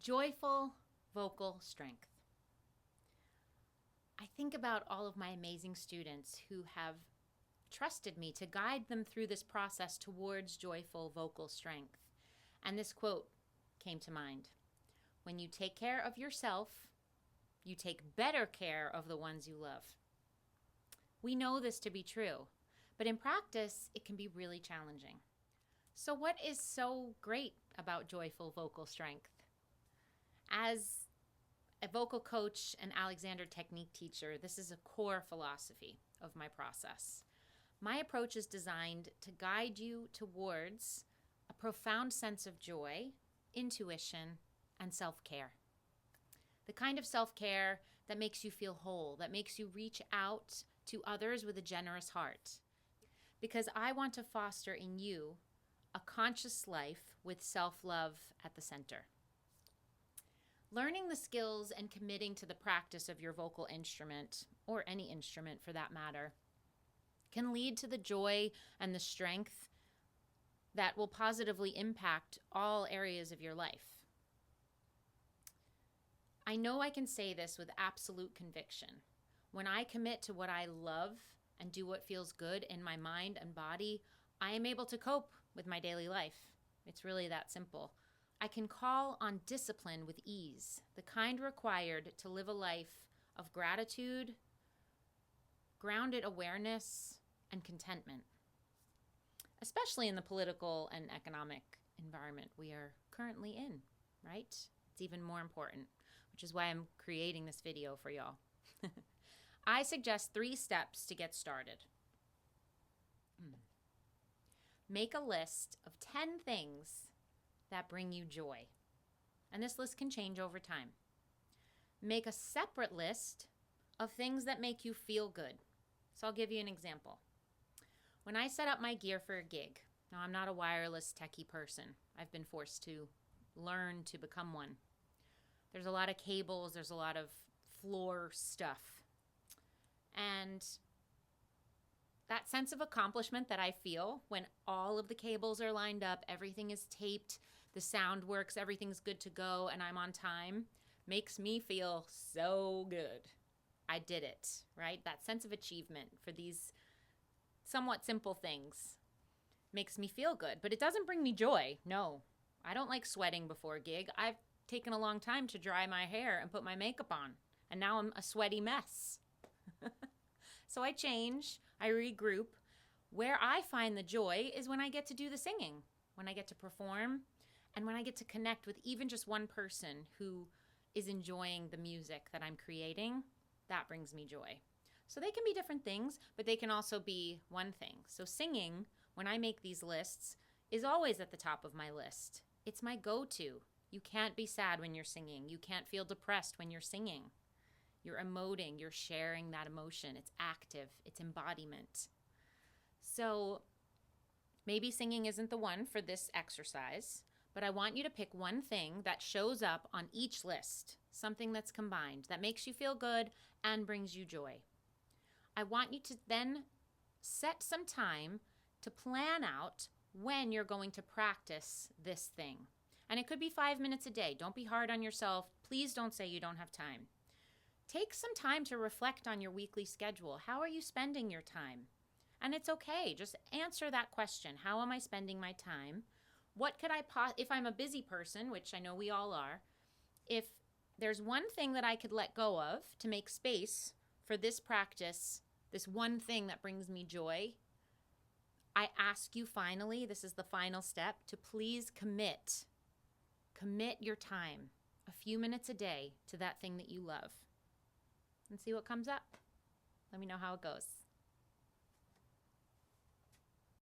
Joyful vocal strength. I think about all of my amazing students who have trusted me to guide them through this process towards joyful vocal strength. And this quote came to mind. When you take care of yourself, you take better care of the ones you love. We know this to be true, but in practice, it can be really challenging. So what is so great about joyful vocal strength? As a vocal coach and Alexander technique teacher, this is a core philosophy of my process. My approach is designed to guide you towards a profound sense of joy, intuition, and self-care. The kind of self-care that makes you feel whole, that makes you reach out to others with a generous heart. Because I want to foster in you a conscious life with self-love at the center. Learning the skills and committing to the practice of your vocal instrument, or any instrument for that matter, can lead to the joy and the strength that will positively impact all areas of your life. I know I can say this with absolute conviction. When I commit to what I love and do what feels good in my mind and body, I am able to cope with my daily life. It's really that simple. I can call on discipline with ease, the kind required to live a life of gratitude, grounded awareness, and contentment, especially in the political and economic environment we are currently in, right? It's even more important, which is why I'm creating this video for y'all. I suggest 3 steps to get started. Make a list of 10 things that bring you joy. And this list can change over time. Make a separate list of things that make you feel good. So I'll give you an example. When I set up my gear for a gig, now I'm not a wireless techie person. I've been forced to learn to become one. There's a lot of cables, there's a lot of floor stuff. And that sense of accomplishment that I feel when all of the cables are lined up, everything is taped, the sound works, everything's good to go, and I'm on time, makes me feel so good. I did it, right? That sense of achievement for these somewhat simple things makes me feel good, but it doesn't bring me joy. No, I don't like sweating before a gig. I've taken a long time to dry my hair and put my makeup on, and now I'm a sweaty mess. So I change, I regroup. Where I find the joy is when I get to do the singing, when I get to perform, and when I get to connect with even just one person who is enjoying the music that I'm creating. That brings me joy. So they can be different things, but they can also be one thing. So singing, when I make these lists, is always at the top of my list. It's my go-to. You can't be sad when you're singing. You can't feel depressed when you're singing. You're emoting, you're sharing that emotion. It's active, it's embodiment. So maybe singing isn't the one for this exercise, but I want you to pick one thing that shows up on each list, something that's combined, that makes you feel good and brings you joy. I want you to then set some time to plan out when you're going to practice this thing. And it could be 5 minutes a day. Don't be hard on yourself. Please don't say you don't have time. Take some time to reflect on your weekly schedule. How are you spending your time? And it's okay. Just answer that question. How am I spending my time? What could if I'm a busy person, which I know we all are, if there's one thing that I could let go of to make space for this practice, this one thing that brings me joy, I ask you finally, this is the final step, to please commit. Commit your time, a few minutes a day, to that thing that you love. And see what comes up. Let me know how it goes.